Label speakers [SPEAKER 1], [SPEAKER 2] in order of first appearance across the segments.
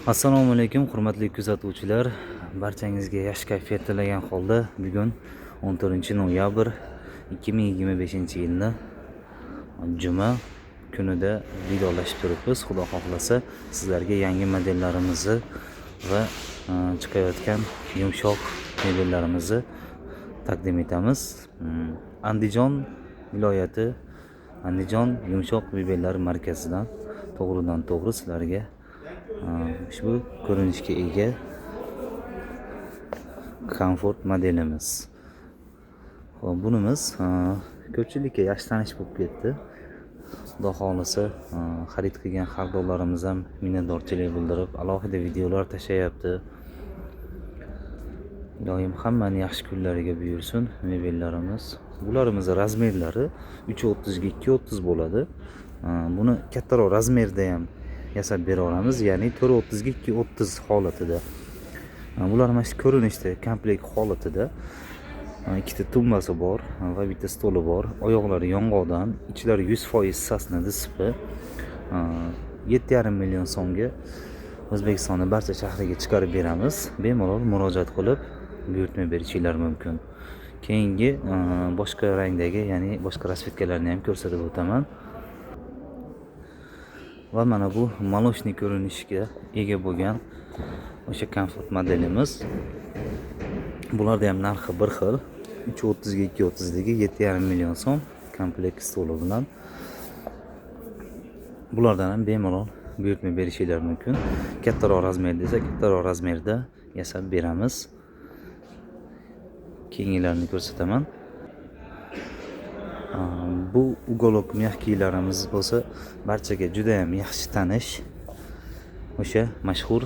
[SPEAKER 1] Assalomu alaykum hurmatli kuzatuvchilar. Barchangizga yaxshi kayfiyat tilagan holda bugun 14-noyabr 2025-yilni juma kunida vidolashib turibmiz. Xudo xohlasa sizlarga yangi modellarimizni va chiqayotgan yumshoq mebellarimizni taqdim etamiz. Andijon viloyati Andijon yumshoq mebellar markazidan to'g'ridan to'g'ri sizlarga ushbu ko'rinishga ega komfort modelimiz. Xo'p, bunimiz ko'pchilikka yaxshi tanish bo'lib ketdi. Xudo xohlasa xarid qilgan xaridorlarimiz ham minnatdorchilik bildirib alohida videolar tashlayapti. Doim hammani yaxshi kunlariga buyursin mebellarimiz. Bularimiz razmerlari 330 ga 230 bo'ladi. Buni kattaroq razmerda ham yasab beraveramiz, ya'ni 430 ga 230 holatida. Bular mana shu ko'rinishda komplekt holatida. Ikkita tumbasi bor va bitta stoli bor. Oyoqlari yong'oqdan, ichlari 100% sasna dispi. 7,5 million so'mga O'zbekistonning barcha shahriga chiqarib beramiz. Bemalol murojaat qilib buyurtma berishinglar mumkin. Keyingi boshqa rangdagi, ya'ni boshqa rasvetkalarni ham ko'rsatib o'taman. Va mana bu maloshniy ko'rinishga ega bo'lgan o'sha komfort modelimiz. Bularda ham narxi bir xil. 330 ga 230 dagi 7,5 million so'm komplekt stoli bilan. Bulardan ham bemalol buyurtma berishinglar mumkin. Kattaroq razmerda esa kattaroq razmerda yasab beramiz. Keyingilarni ko'rsataman. Bu ugolok mягкийlarimiz bo'lsa barchaga juda ham yaxshi tanish. O'sha mashhur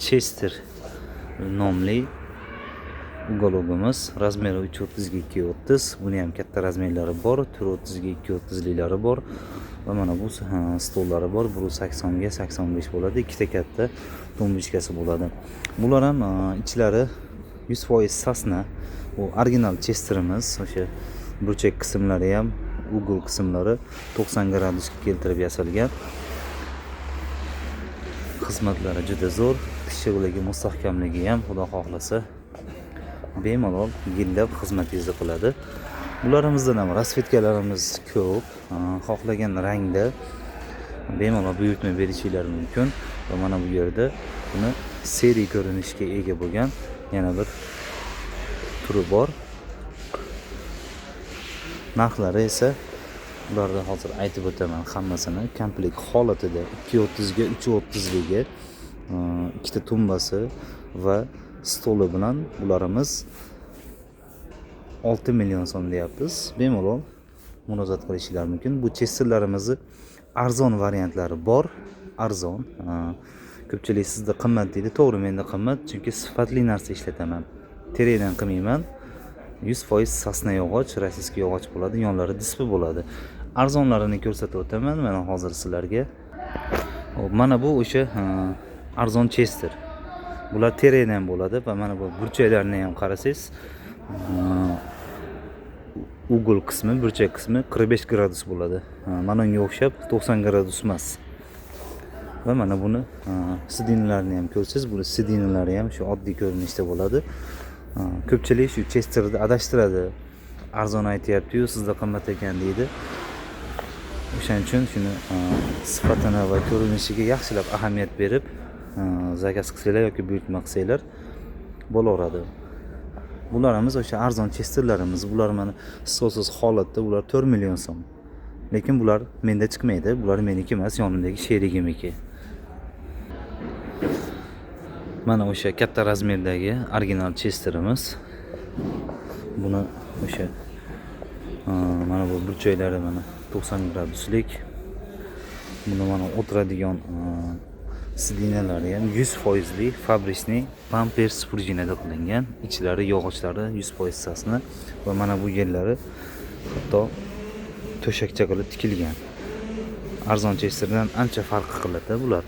[SPEAKER 1] Chester nomli ugologimiz. Razmeri 330 ga 230. Buni ham katta razmerlari bor, 430 ga 230 liklari bor. Va mana bu stollari bor. 180 ga 85 bo'ladi. Ikkita katta tumbichkasi bo'ladi. Bular ham ichlari 100% sasna. Bu original Chesterimiz. O'sha burchak qismlari ham, ugol qismlari 90 gradusga keltirib yasalgan. Xizmatlari juda zo'r, tishligi, mustahkamligi ham xudo xohlasa bemalol yillab xizmatingizni qiladi. Bularımizdan ham rasvetkalarimiz ko'p. Xohlagan rangda bemalol buyurtma berishinglar mumkin. Va mana bu yerda buni seriya ko'rinishga ega bo'lgan yana bir turi bor. Narxlari esa ularda hozir aytib o'taman hammasini. Komplekt holatida 230 ga 330 ligi, ikkita tumbasi va stoli bilan bularimiz 6 million so'm deyapmiz. Bemalol murojaat qilishinglar mumkin. Bu Chesterlarimizni arzon variantlari bor. Arzon. Ko'pchilik sizda qimmat deydi. To'g'ri, menda qimmat, chunki sifatli narsa ishlataman. Teredan qilmayman. 100% sasna yog'och, rossiyskiy yog'och bo'ladi, yonlari dispi bo'ladi. Arzonlarini ko'rsatib o'taman mana hozir sizlarga. Mana bu o'sha arzon Chester. Bular teredan bo'ladi va mana bu burchaklarni ham qarasangiz, ugol qismi, burchak qismi 45 gradus bo'ladi. Mana unga o'xshab 90 gradus emas. Va mana buni sidinlarini ham ko'rsangiz, bu sidinlari ham shu oddiy ko'rinishda bo'ladi. Ko'pchilik shu Chesterni adashtiradi. Arzon aytayapti-yu, sizda qimmat ekan deydi. O'shaning uchun shuni sifatini va ko'rinishiga yaxshilab ahamiyat berib, zakaz qilsanglar yoki buyurtma qilsanglar bo'laveradi. Bularimiz o'sha arzon Chesterlarimiz. Bular mana stolsiz holatda, bular 4 million so'm. Lekin bular menda chiqmaydi. Bular meniki emas, yonimdagi sherigimniki. Mana o'sha katta razmerdagi original Chesterimiz. Buni o'sha mana bu burchaklari mana 90 graduslik. Buni mana o'tiradigan sidinalari ham 100% lik fabrichniy Pampers prujinada qilingan. Ichlari, yog'ochlari 100% sasna va mana bu yerlari hatto to'shakcha qilib tikilgan. Arzon Chesterdan ancha farq qiladi bular.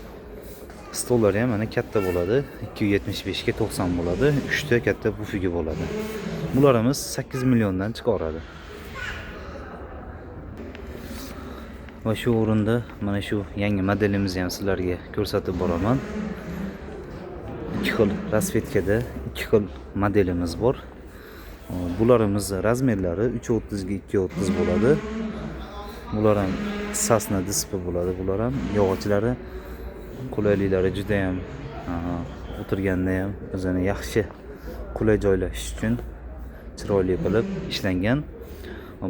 [SPEAKER 1] Stollari ham mana katta bo'ladi. 275 ga 90 bo'ladi. 3 ta katta bufiga bo'ladi. Bularimiz 8 milliondan chiqaradi. Va shu o'rinda mana shu yangi modelimizni ham sizlarga ko'rsatib boraman. ikki xil rasvetkada ikki xil modelimiz bor. Bularimiz razmerlari 330 ga 230 bo'ladi. Bular ham Cessna displey bo'ladi. Bular ham yog'ochlari qulayliklari juda ham o'tirganda ham o'zini yaxshi qulay joylashish uchun chiroyli qilib ishlangan.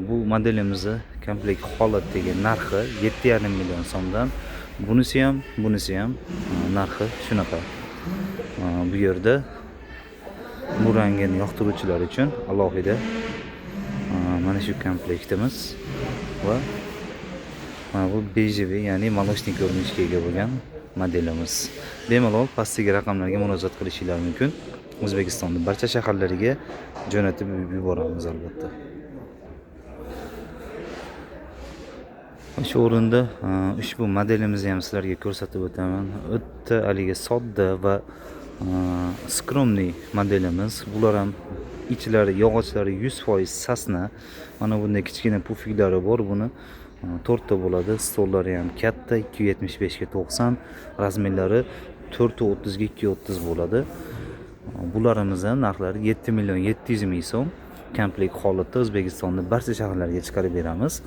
[SPEAKER 1] Bu modelimizni komplekt holatdagi narxi 7,5 million so'mdan. Bunisi ham narxi shunaqa. Bu yerda bu rangini yoqtiruvchilar uchun alohida mana shu komplektimiz va mana bu bejeviy, ya'ni молочный ko'rinishga ega bo'lgan modelimiz. Bemalol pastdagi raqamlarga murojaat qilishingiz mumkin. O'zbekistonning barcha shaharlariga jo'natib yuboramiz albatta. Shu o'rinda ushbu modelimizni ham sizlarga ko'rsatib o'taman. O'ta haligi sodda va skromniy modelimiz. Bular ham ichlari, yog'ochlari 100% Cessna. Mana bunday kichkina pufiklari bor. Buni 4 ta bo'ladi. Stollari ham katta, 275 ga 90, razmerlari 430 ga 230 bo'ladi. Bularimizni narxlari 7 million 700 ming so'm. Komplekt holatda O'zbekistonning barcha shaharlariga chiqarib beramiz.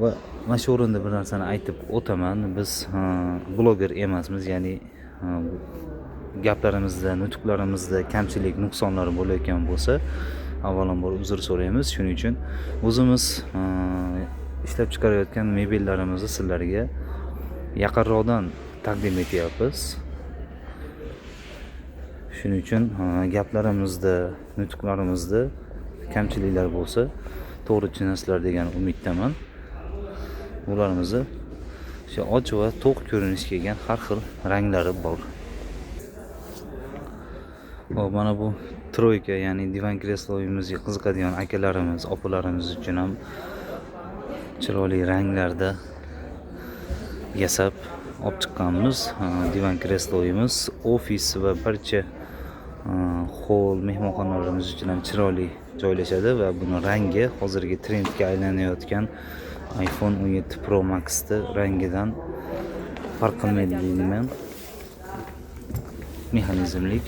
[SPEAKER 1] Va mana shu o'rinda bir narsani aytib o'taman. Biz bloger emasmiz, ya'ni gaplarimizda, nutqlarimizda kamchilik, nuqsonlar bo'layotgan bo'lsa, avvalambor uzr so'raymiz. Shuning uchun o'zimiz ishlab chiqarayotgan mebellarimizni sizlarga yaqinroqdan taqdim etyapmiz. Shuning uchun gaplarimizda, nutqlarimizda kamchiliklar bo'lsa, to'g'ri tushunasizlar degan umiddaman. Bularimizni shu och va to'q ko'rinishga ega har xil ranglari bor. Hop, mana bu troyka, ya'ni divan kresloyimizga qiziqadigan akalarimiz, opalarimiz uchun ham chiroyli ranglarda yasab olib chiqqanmiz. Divan kresloyimiz ofis va barcha hol, mehmonxonalarimiz uchun ham chiroyli joylashadi va buni rangi hozirgi trendga aylanayotgan iPhone 17 Pro Max rangidan farq qilmaydi deyman. Mexanizmlik